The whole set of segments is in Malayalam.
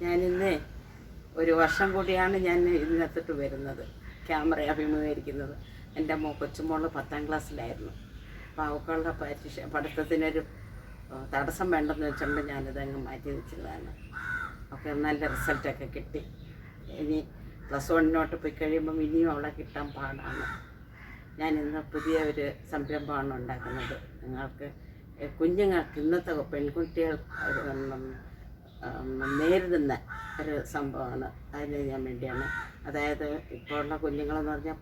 ഞാനിന്ന് ഒരു വർഷം കൂടിയാണ് ഞാൻ ഇതിനകത്തോട്ട് വരുന്നത്, ക്യാമറ അഭിമുഖീകരിക്കുന്നത്. എൻ്റെ കൊച്ചുമോള് 10ാം ക്ലാസ്സിലായിരുന്നു. അപ്പോൾ അവൾക്കുള്ള പഠിത്തത്തിനൊരു തടസ്സം വേണ്ടെന്ന് വെച്ചുകൊണ്ട് ഞാനിതങ്ങ് മാറ്റി വെച്ചതാണ്. ഒക്കെ നല്ല റിസൾട്ടൊക്കെ കിട്ടി. ഇനി +1 പോയി കഴിയുമ്പം ഇനിയും അവളെ കിട്ടാൻ പാടാണ്. ഞാനിന്ന് പുതിയ ഒരു സംരംഭമാണ് ഉണ്ടാക്കുന്നത്. കുഞ്ഞുങ്ങൾക്ക് ഇന്നത്തെ പെൺകുട്ടികൾ നേരിടുന്ന ഒരു സംഭവമാണ്. അതിന് ഞാൻ വേണ്ടിയാണ്. അതായത് ഇപ്പോൾ ഉള്ള കുഞ്ഞുങ്ങളെന്ന് പറഞ്ഞാൽ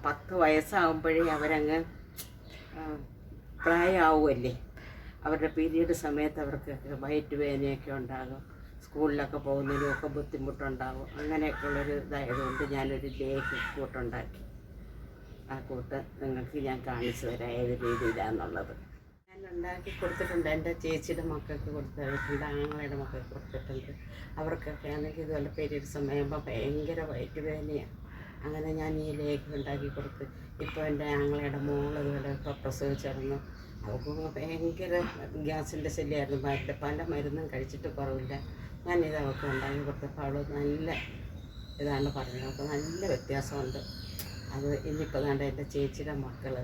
10 വയസ്സാകുമ്പോഴേ അവരങ്ങ് പ്രായമാവുമല്ലേ. അവരുടെ പീരീഡ് സമയത്ത് അവർക്ക് വയറ്റ് വേദനയൊക്കെ ഉണ്ടാകും, സ്കൂളിലൊക്കെ പോകുന്നതിനുമൊക്കെ ബുദ്ധിമുട്ടുണ്ടാകും. അങ്ങനെയൊക്കെയുള്ളൊരു ഇതായതുകൊണ്ട് ഞാനൊരു കൂട്ടുണ്ടാക്കി. ആ കൂട്ട് നിങ്ങൾക്ക് ഞാൻ കാണിച്ചു തരാം ഏത് രീതിയിലാണെന്നുള്ളത്. ഞാൻ ഉണ്ടാക്കി കൊടുത്തിട്ടുണ്ട്. എൻ്റെ ചേച്ചിയുടെ മക്കൾക്ക് കൊടുത്തിട്ടുണ്ട്, ആങ്ങളയുടെ മക്കൾക്ക് കൊടുത്തിട്ടുണ്ട്. അവർക്കൊക്കെ ആണെങ്കിൽ ഇതുപോലെ പീരീഡ് സമയമാകുമ്പോൾ ഭയങ്കര വയറ്റ് വേദനയാണ്. അങ്ങനെ ഞാൻ ഈ ലേഖ ഉണ്ടാക്കി കൊടുത്ത്. ഇപ്പോൾ എൻ്റെ ആങ്ങളയുടെ മോൾ ഇതുപോലെ ഇപ്പോൾ പ്രസവിച്ചിരുന്നു. അവർക്ക് ഭയങ്കര ഗ്യാസിൻ്റെ ശല്യമായിരുന്നു. പല മരുന്നും കഴിച്ചിട്ട് കുറവില്ല. ഞാനിത് അവർക്ക് ഉണ്ടാക്കി കൊടുത്തപ്പോൾ അവൾ നല്ല ഇതാണ് പറഞ്ഞത്. അവർക്ക് നല്ല വ്യത്യാസമുണ്ട്. അത് ഇനിയിപ്പോൾ വേണ്ട എൻ്റെ ചേച്ചിയുടെ മക്കൾ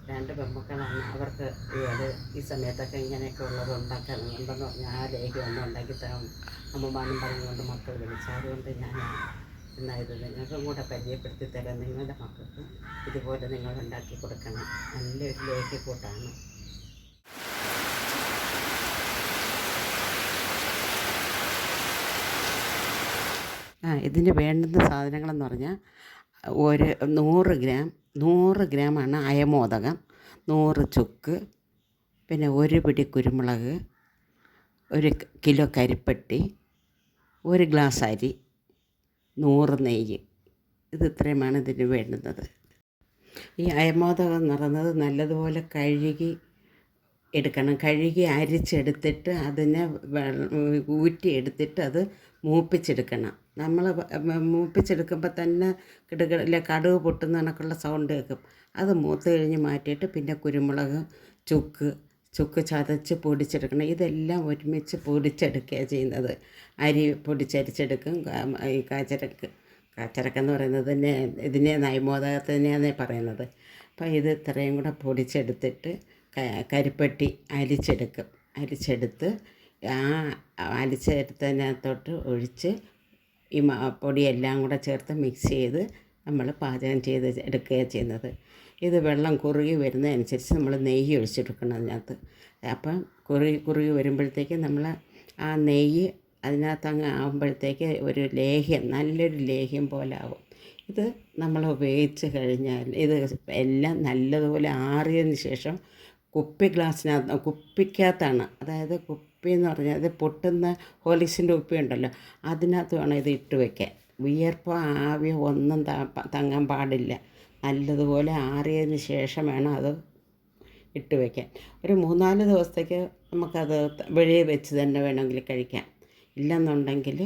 2 പെൺമക്കളാണ്. അവർക്ക് ഇതുപോലെ ഈ സമയത്തൊക്കെ ഇങ്ങനെയൊക്കെ ഉള്ളത് ഉണ്ടാക്കാനുണ്ടെന്ന് പറഞ്ഞാൽ ആ ലേഖ്യം ഒന്നും ഉണ്ടാക്കി തരാം അമ്മമാരും പറഞ്ഞുകൊണ്ട് മക്കൾ വിളിച്ചു. അതുകൊണ്ട് ഞാൻ എന്നായത് നിങ്ങൾക്കും കൂടെ പരിചയപ്പെടുത്തി തരാം. നിങ്ങളുടെ മക്കൾക്ക് ഇതുപോലെ നിങ്ങൾ ഉണ്ടാക്കി കൊടുക്കണം. നല്ലൊരു ലേഖ്യക്കൂട്ടാണ്. ഇതിന് വേണ്ടുന്ന സാധനങ്ങളെന്ന് പറഞ്ഞാൽ ഒരു 100 ഗ്രാമാണ് അയമോദകം, 100 ചുക്ക്, പിന്നെ 1 പിടി കുരുമുളക്, 1 കിലോ കരിപ്പട്ടി, 1 ഗ്ലാസ് അരി, 100 നെയ്യ്. ഇത് ഇത്രയുമാണ് ഇതിന് വേണ്ടുന്നത്. ഈ അയമോദകം എന്ന് പറയുന്നത് നല്ലതുപോലെ കഴുകി എടുക്കണം. കഴുകി അരിച്ചെടുത്തിട്ട് അതിനെ ഊറ്റിയെടുത്തിട്ട് അത് മൂപ്പിച്ചെടുക്കണം. നമ്മൾ മൂപ്പിച്ചെടുക്കുമ്പോൾ തന്നെ കടുക് പൊട്ടുന്ന കണക്കുള്ള സൗണ്ട് കേൾക്കും. അത് മൂത്ത് കഴിഞ്ഞ് മാറ്റിയിട്ട് പിന്നെ കുരുമുളക്, ചുക്ക് ചതച്ച് പൊടിച്ചെടുക്കണം. ഇതെല്ലാം ഒരുമിച്ച് പൊടിച്ചെടുക്കുകയാണ് ചെയ്യുന്നത്. അരി പൊടിച്ചരിച്ചെടുക്കും. ഈ കാച്ചരക്കെന്ന് പറയുന്നത് ഇതിനെ നൈമോദകത്തിനെയാണ് പറയുന്നത്. അപ്പോൾ ഇത് ഇത്രയും കൂടെ പൊടിച്ചെടുത്തിട്ട് കരിപ്പട്ടി അരിച്ചെടുത്ത് ആ അരിച്ചെടുത്തതിനകത്തോട്ട് ഒഴിച്ച് ഈ പൊടിയെല്ലാം കൂടെ ചേർത്ത് മിക്സ് ചെയ്ത് നമ്മൾ പാചകം ചെയ്ത് എടുക്കുകയാണ് ചെയ്യുന്നത്. ഇത് വെള്ളം കുറുകി വരുന്നതനുസരിച്ച് നമ്മൾ നെയ്യ് ഒഴിച്ചെടുക്കണം അതിനകത്ത്. അപ്പം കുറുകി വരുമ്പോഴത്തേക്ക് നമ്മൾ ആ നെയ്യ് അതിനകത്തങ്ങ് ആകുമ്പോഴത്തേക്ക് ഒരു നല്ലൊരു ലേഹ്യം പോലെ ആവും. ഇത് നമ്മൾ ഉപയോഗിച്ച് കഴിഞ്ഞാൽ ഇത് എല്ലാം നല്ലതുപോലെ ആറിയതിന് ശേഷം കുപ്പിക്കകത്താണ്, അതായത് കുപ്പി എന്ന് പറഞ്ഞാൽ അത് പൊട്ടുന്ന ഹോർലിക്സിൻ്റെ കുപ്പി ഉണ്ടല്ലോ, അതിനകത്ത് വേണം ഇത് ഇട്ട് വയ്ക്കാൻ. വിയർപ്പോ ആവിയോ ഒന്നും തങ്ങാൻ പാടില്ല. നല്ലതുപോലെ ആറിയതിന് ശേഷം വേണം അത് ഇട്ട് വയ്ക്കാൻ. ഒരു 3-4 ദിവസത്തേക്ക് നമുക്കത് വെളിയിൽ വെച്ച് തന്നെ വേണമെങ്കിൽ കഴിക്കാം. ഇല്ലെന്നുണ്ടെങ്കിൽ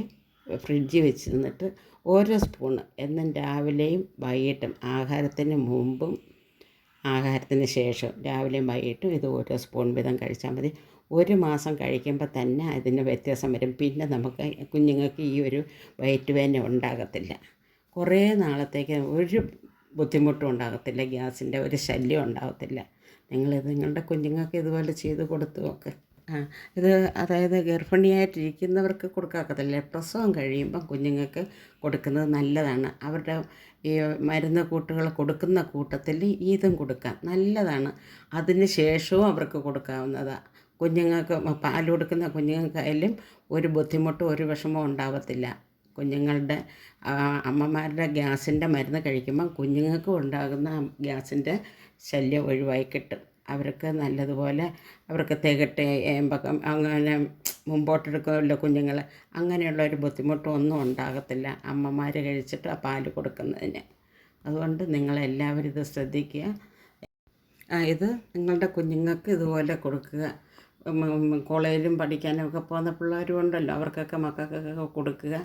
ഫ്രിഡ്ജിൽ വെച്ച് നിന്നിട്ട് ഓരോ സ്പൂണ് എന്നും രാവിലെയും വൈകിട്ടും, ആഹാരത്തിന് മുമ്പും ആഹാരത്തിന് ശേഷം, രാവിലെയും വൈകിട്ടും ഇത് ഓരോ സ്പൂൺ വീതം കഴിച്ചാൽ മതി. 1 മാസം കഴിക്കുമ്പോൾ തന്നെ അതിന് വ്യത്യാസം വരും. പിന്നെ നമുക്ക് കുഞ്ഞുങ്ങൾക്ക് ഈ ഒരു വയറ്റ് വേദന ഉണ്ടാകത്തില്ല. കുറേ നാളത്തേക്ക് ഒരു ബുദ്ധിമുട്ടും ഉണ്ടാകത്തില്ല. ഗ്യാസിൻ്റെ ഒരു ശല്യം ഉണ്ടാകത്തില്ല. നിങ്ങളുടെ കുഞ്ഞുങ്ങൾക്ക് ഇതുപോലെ ചെയ്ത് കൊടുത്തു നോക്ക്. ഇത് അതായത് ഗർഭിണിയായിട്ടിരിക്കുന്നവർക്ക് കൊടുക്കാക്കത്തില്ല. പ്രസവം കഴിയുമ്പം കുഞ്ഞുങ്ങൾക്ക് കൊടുക്കുന്നത് നല്ലതാണ്. അവരുടെ ഈ മരുന്ന് കൂട്ടുകൾ കൊടുക്കുന്ന കൂട്ടത്തിൽ ഇതും കൊടുക്കാം, നല്ലതാണ്. അതിന് ശേഷവും അവർക്ക് കൊടുക്കാവുന്നതാണ്. കുഞ്ഞുങ്ങൾക്ക് പാൽ കൊടുക്കുന്ന കുഞ്ഞുങ്ങൾക്കായാലും ഒരു ബുദ്ധിമുട്ടും ഒരു വിഷമവും ഉണ്ടാകത്തില്ല. കുഞ്ഞുങ്ങളുടെ അമ്മമാരുടെ ഗ്യാസിൻ്റെ മരുന്ന് കഴിക്കുമ്പം കുഞ്ഞുങ്ങൾക്കും ഉണ്ടാകുന്ന ഗ്യാസിൻ്റെ ശല്യം ഒഴിവായി കിട്ടും. അവർക്ക് നല്ലതുപോലെ അവർക്ക് തികട്ടുമ്പം അങ്ങനെ മുമ്പോട്ടെടുക്കുമല്ലോ കുഞ്ഞുങ്ങൾ. അങ്ങനെയുള്ള ഒരു ബുദ്ധിമുട്ടും ഒന്നും ഉണ്ടാകത്തില്ല അമ്മമാർ കഴിച്ചിട്ട് ആ പാൽ കൊടുക്കുന്നതിന്. അതുകൊണ്ട് നിങ്ങളെല്ലാവരും ഇത് ശ്രദ്ധിക്കുക. ഇത് നിങ്ങളുടെ കുഞ്ഞുങ്ങൾക്ക് ഇതുപോലെ കൊടുക്കുക. കോളേജിലും പഠിക്കാനും ഒക്കെ പോകുന്ന പിള്ളേരും ഉണ്ടല്ലോ, അവർക്കൊക്കെ മക്കൾക്കൊക്കെ കൊടുക്കുക.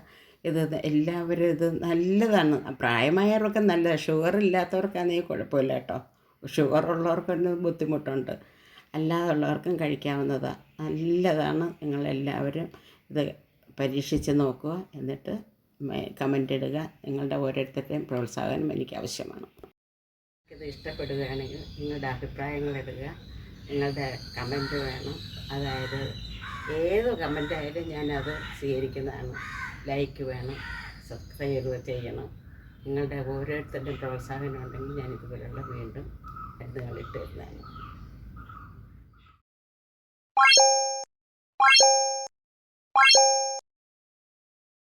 ഇത് എല്ലാവരും ഇത് നല്ലതാണ്. പ്രായമായവർക്ക് നല്ലതാണ്. ഷുഗർ ഇല്ലാത്തവർക്കാണെങ്കിൽ കുഴപ്പമില്ല കേട്ടോ. ഷുഗർ ഉള്ളവർക്കൊന്നും ബുദ്ധിമുട്ടുണ്ട്. അല്ലാതുള്ളവർക്കും കഴിക്കാവുന്നതാണ്. നല്ലതാണ്. നിങ്ങളെല്ലാവരും ഇത് പരീക്ഷിച്ച് നോക്കുക. എന്നിട്ട് കമൻ്റ് ഇടുക. നിങ്ങളുടെ ഓരോരുത്തരുടെയും പ്രോത്സാഹനം എനിക്ക് ആവശ്യമാണ്. ഇത് ഇഷ്ടപ്പെടുകയാണെങ്കിൽ നിങ്ങളുടെ അഭിപ്രായങ്ങൾ ഇടുക. നിങ്ങളുടെ കമൻറ്റ് വേണം. അതായത് ഏത് കമൻ്റ് ആയാലും ഞാനത് സ്വീകരിക്കുന്നതാണ്. ലൈക്ക് വേണം, സബ്സ്ക്രൈബ് ചെയ്യണം. നിങ്ങളുടെ ഓരോരുത്തരുടെയും പ്രോത്സാഹനം ഉണ്ടെങ്കിൽ ഞാനിതുപോലുള്ള വീണ്ടും മരുന്നുകളിട്ട് തരുന്നതാണ്.